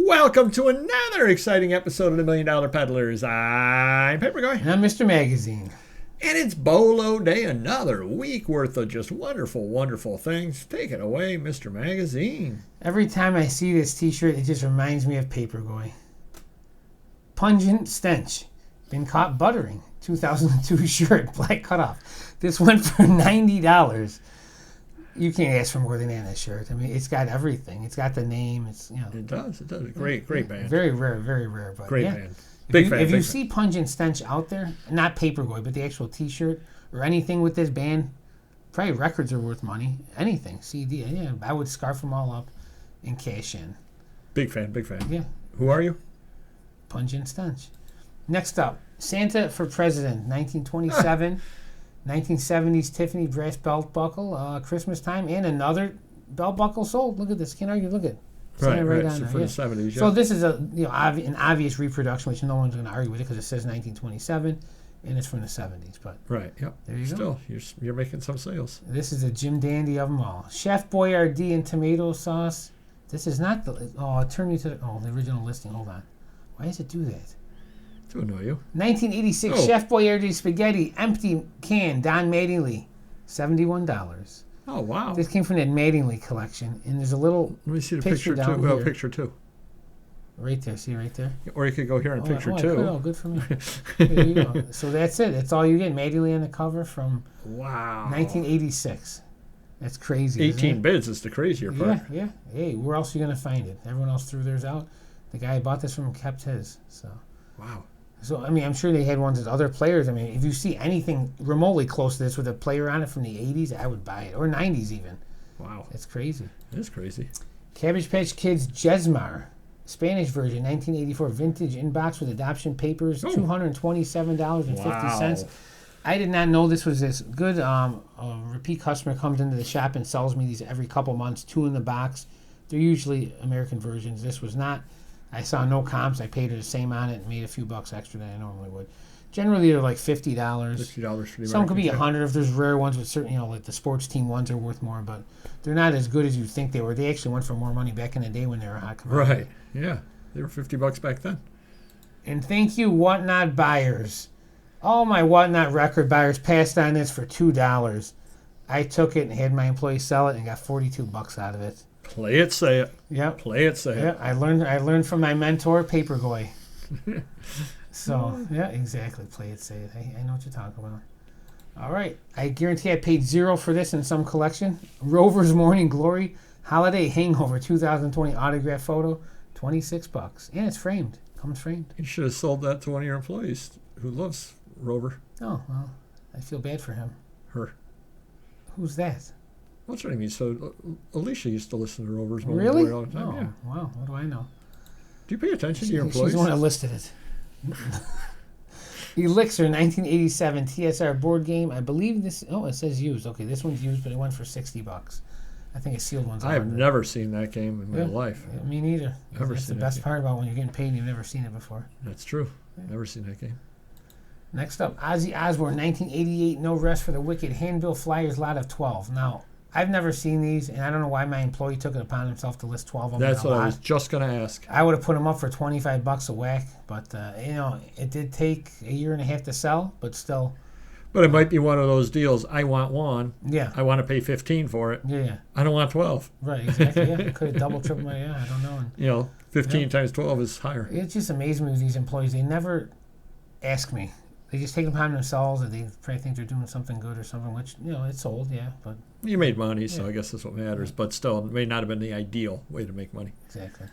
Welcome to another exciting episode of the $1 Million Peddlers. I'm Paperboy. And I'm Mr. Magazine. And it's BOLO Day, another week worth of just wonderful, wonderful things. Take it away, Mr. Magazine. Every time I see this t-shirt, it just reminds me of Paperboy. Pungent stench. Been caught buttering. 2002 shirt, black cutoff. This went for $90. You can't ask for more than that in this shirt. I mean, it's got everything. It's got the name. It's, you know. It does. Great band. Very rare. But great yeah. band. If you see Pungent Stench out there, not Paperboy, but the actual t-shirt or anything with this band, probably records are worth money. Anything. CD. Yeah, I would scarf them all up and cash in. Big fan. Yeah. Who are you? Pungent Stench. Next up, Santa for President, 1927. 1970s Tiffany brass belt buckle, Christmas time, and another belt buckle sold. Look at this. Can't argue. Look at it. Right. On So there. for the 70s, yeah. So this is an obvious reproduction, which no one's going to argue with it because it says 1927, and it's from the 70s. But right, yep. There you go. go. You're making some sales. This is a Jim Dandy of them all. Chef Boyardee and tomato sauce. This is not the... Oh, it turned me to the original listing. Hold on. Why does it do that? To annoy you. 1986 Chef Boyardee spaghetti, empty can, Don Mattingly, $71. Oh, wow. This came from that Mattingly collection, and there's a little Let me see the picture picture down too. here. Picture two. Right there. See right there? Or you could go here on picture two. Oh, good for me. There you go. So that's it. That's all you get. Mattingly on the cover from 1986. That's crazy. 18 bids is the crazier part. Yeah. Hey, where else are you going to find it? Everyone else threw theirs out. The guy who bought this from kept his. So. Wow. So, I mean, I'm sure they had ones with other players. I mean, if you see anything remotely close to this with a player on it from the 80s, I would buy it. Or 90s even. Wow. That's crazy. It is crazy. Cabbage Patch Kids Jesmar. Spanish version, 1984. Vintage inbox with adoption papers. $227.50. Wow. I did not know this was this good. A repeat customer comes into the shop and sells me these every couple months. 2 in the box. They're usually American versions. This was not. I saw no comps. I paid her the same on it and made a few bucks extra than I normally would. Generally, they're like $50. $50 for the Some could be American $100 if there's rare ones with certain, like the sports team ones are worth more, but they're not as good as you think they were. They actually went for more money back in the day when they were hot commodity. Right. Yeah. They were $50 back then. And thank you, Whatnot buyers. All my Whatnot record buyers passed on this for $2. I took it and had my employees sell it and got $42 out of it. Play it, say it. Yep. Play it, say it. I learned from my mentor, Paperboy. So, yeah, exactly. Play it, say it. I know what you're talking about. All right. I guarantee I paid $0 for this in some collection. Rover's Morning Glory Holiday Hangover 2020 autograph photo, $26. And it's framed. Comes framed. You should have sold that to one of your employees who loves Rover. Oh, well, I feel bad for him. Her. Who's that? What's her name? So Alicia used to listen to Rover's Morning Really? Glory all the time. Oh, Yeah. wow. What do I know? Do you pay attention to your employees? She's the one that listed it. Elixir 1987 TSR board game. I believe this. Oh, it says used. Okay, this one's used, but it went for $60. I think a sealed one's. I have never seen that game in my life. Yeah, me neither. That's the best game. part about when you're getting paid and you've never seen it before. That's true. Never seen that game. Next up, Ozzy Osbourne 1988 No Rest for the Wicked handbill flyers lot of 12. Now, I've never seen these, and I don't know why my employee took it upon himself to list 12 of them. That's what I was just going to ask. I would have put them up for $25 a whack, but it did take a year and a half to sell, but still. But it might be one of those deals. I want one. Yeah. I want to pay $15 for it. Yeah. I don't want 12. Right. Exactly. Yeah. Could have double, triple my. Yeah. I don't know. And, 15 times 12 is higher. It just amazes me with these employees. They never ask me. They just take it upon themselves, and they probably think they're doing something good or something, which, it's sold, yeah. But you made money, so I guess that's what matters. But still, it may not have been the ideal way to make money. Exactly.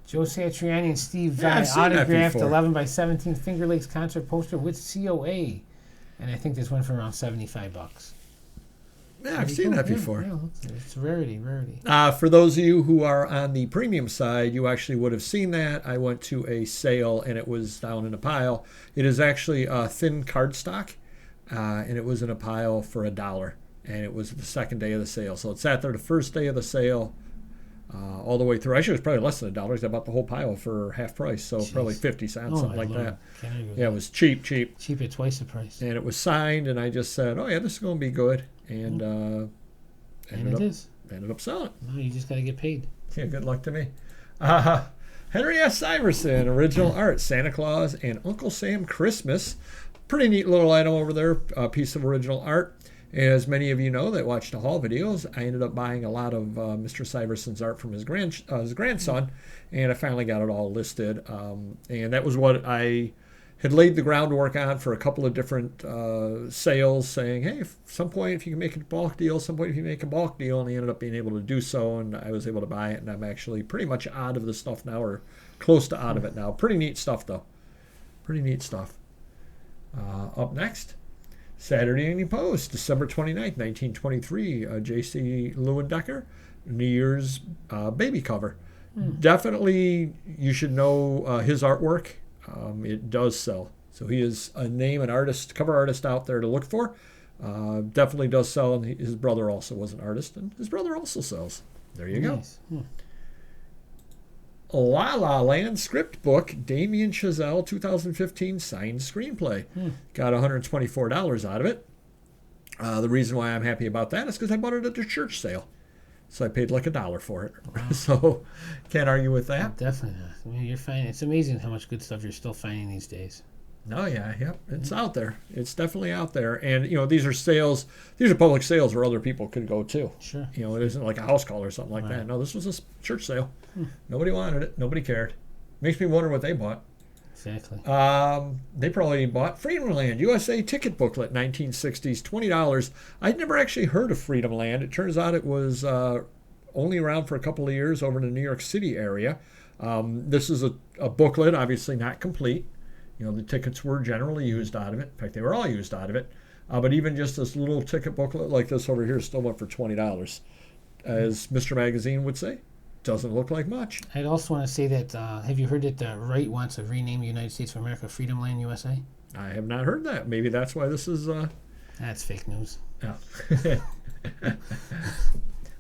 Joe Satriani and Steve Vai I've seen that autographed before. 11 by 17 Finger Lakes concert poster with COA. And I think this went for around $75. Yeah, I've seen that before. Yeah, it's rarity. For those of you who are on the premium side, you actually would have seen that. I went to a sale, and it was down in a pile. It is actually thin cardstock, and it was in a pile for $1. And it was the second day of the sale. So it sat there the first day of the sale all the way through. Actually, it was probably less than $1. I bought the whole pile for half price, so probably 50 cents, something like that. Yeah, it was cheap. Cheap at twice the price. And it was signed, and I just said, oh, yeah, this is going to be good. And ended up selling. No, you just got to get paid. Yeah, good luck to me. Henry S. Iverson, original art, Santa Claus and Uncle Sam Christmas. Pretty neat little item over there, a piece of original art. As many of you know that watch the haul videos, I ended up buying a lot of Mr. Syverson's art from his grandson, and I finally got it all listed. And that was what I had laid the groundwork on for a couple of different sales, saying, hey, at some point if you can make a bulk deal, and he ended up being able to do so, and I was able to buy it, and I'm actually pretty much out of the stuff now, or close to out of it now. Pretty neat stuff, though. Pretty neat stuff. Up next, Saturday Evening Post, December 29th, 1923, J.C. Lewendecker, New Year's baby cover. Definitely, you should know his artwork. It does sell. So he is a name, an artist, cover artist out there to look for. Definitely does sell, and his brother also was an artist, and his brother also sells. There you go. La La Land script book, Damien Chazelle, 2015 signed screenplay. Got $124 out of it. The reason why I'm happy about that is because I bought it at a church sale. So I paid like $1 for it. Wow. So can't argue with that. Definitely not. I mean, you're finding, it's amazing how much good stuff you're still finding these days. Oh, yeah. Yep. It's out there. It's definitely out there. And, these are sales. These are public sales where other people could go too. Sure. It isn't like a house call or something like that. No, this was a church sale. Nobody wanted it. Nobody cared. Makes me wonder what they bought. Exactly. They probably bought Freedom Land, USA ticket booklet, 1960s, $20. I'd never actually heard of Freedom Land. It turns out it was only around for a couple of years over in the New York City area. This is a booklet, obviously not complete. The tickets were generally used out of it. In fact, they were all used out of it. But even just this little ticket booklet like this over here still went for $20. As Mr. Magazine would say, doesn't look like much. I'd also want to say that, have you heard that the right wants to rename the United States of America Freedom Land USA? I have not heard that. Maybe that's why this is... That's fake news. Yeah.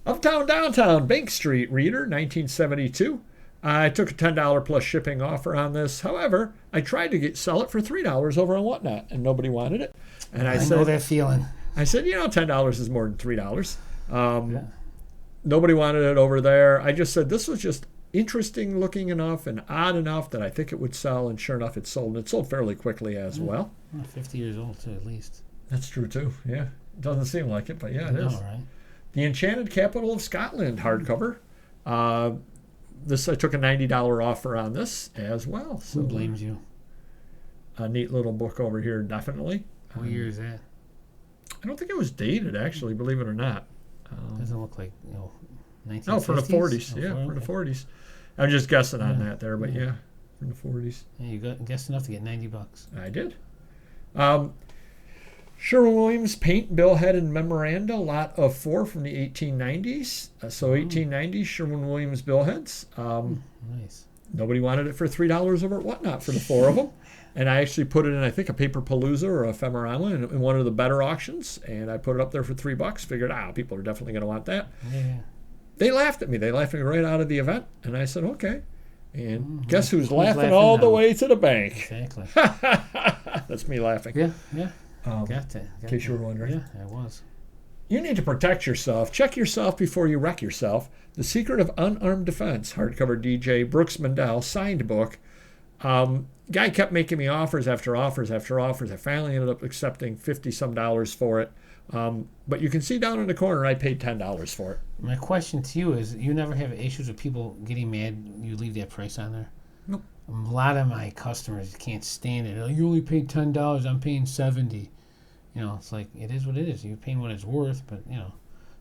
Uptown, Downtown, Bank Street, reader, 1972. I took a $10 plus shipping offer on this. However, I tried to sell it for $3 over on Whatnot, and nobody wanted it. And I said, know that feeling. I said, $10 is more than $3. Nobody wanted it over there. I just said this was just interesting looking enough and odd enough that I think it would sell, and sure enough, it sold. And it sold fairly quickly as well. 50 years old, too, at least. That's true, too. Yeah. Doesn't seem like it, but yeah, it is. Right. The Enchanted Capital of Scotland hardcover. This I took a $90 offer on this as well. So who blames you? A neat little book over here, definitely. What year is that? I don't think it was dated, actually, believe it or not. Doesn't look like 1950s. No, from the 40s. From the 40s. I'm just guessing on that there, but yeah, from the 40s. Yeah, you guessed enough to get $90. I did. Sherwin-Williams paint, billhead, and memoranda, lot of 4 from the 1890s. 1890s Sherwin-Williams billheads. Nice. Nobody wanted it for $3 over at Whatnot for the 4 of them. And I actually put it in, I think, a Paper Palooza or a ephemera in one of the better auctions. And I put it up there for $3. Figured, people are definitely going to want that. Yeah. They laughed at me. They laughed at me right out of the event. And I said, okay. And guess who's laughing all the way to the bank? Exactly. That's me laughing. Yeah. Got that. In case you were wondering. Yeah, it was. You need to protect yourself. Check yourself before you wreck yourself. The Secret of Unarmed Defense, hardcover DJ Brooks Mendel, signed book. Guy kept making me offers after offers after offers. I finally ended up accepting $50-some for it. But you can see down in the corner, I paid $10 for it. My question to you is, you never have issues with people getting mad you leave that price on there? Nope. A lot of my customers can't stand it. You only paid $10, I'm paying $70. It's like, it is what it is. You're paying what it's worth, but,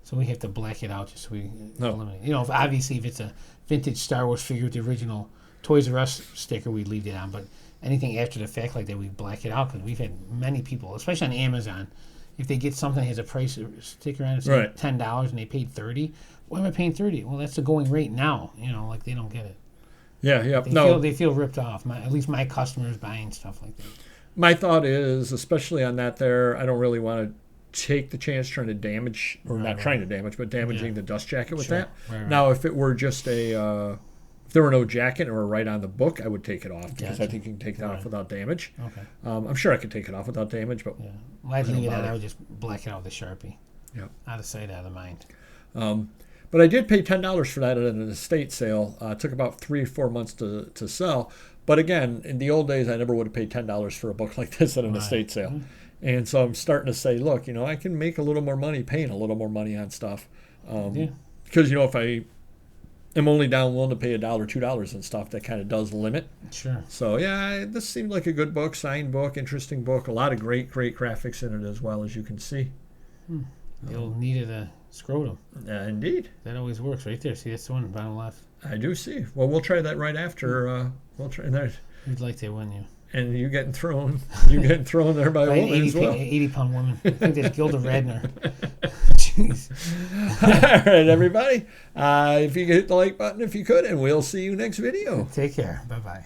so we have to black it out just so we eliminate. Obviously, if it's a vintage Star Wars figure with the original Toys R Us sticker, we leave it on. But anything after the fact like that, we black it out, because we've had many people, especially on Amazon, if they get something that has a price sticker on it, say $10 and they paid $30, why am I paying $30? Well, that's the going rate now. They don't get it. Yeah. They feel ripped off. At least my customers buying stuff like that. My thought is, especially on that there, I don't really want to take the chance trying to damage, or not trying to damage, but damaging the dust jacket with that. Right. Now, if it were just if there were no jacket or right on the book, I would take it off, because I think you can take that off without damage. Okay. I'm sure I could take it off without damage, but I'd leave it on. I would just black it out with a Sharpie. Yeah. Out of sight, out of mind. But I did pay $10 for that at an estate sale. It took about 3 or 4 months to sell. But again, in the old days, I never would have paid $10 for a book like this at an estate sale. Mm-hmm. And so I'm starting to say, look, I can make a little more money paying a little more money on stuff. Because, if I am only willing to pay $1, $2 and stuff, that kind of does limit. Sure. So, yeah, this seemed like a good book, signed book, interesting book. A lot of great graphics in it as well, as you can see. The old needed a scrotum. Indeed. That always works right there. See, that's the one bottom left. I do see. Well, we'll try that right after. We'll try that. You'd like that, wouldn't you? And you getting thrown there by a woman as well. 80-pound woman. I think that's Gilda Radner. Jeez. All right, everybody. If you could hit the like button if you could, and we'll see you next video. Take care. Bye-bye.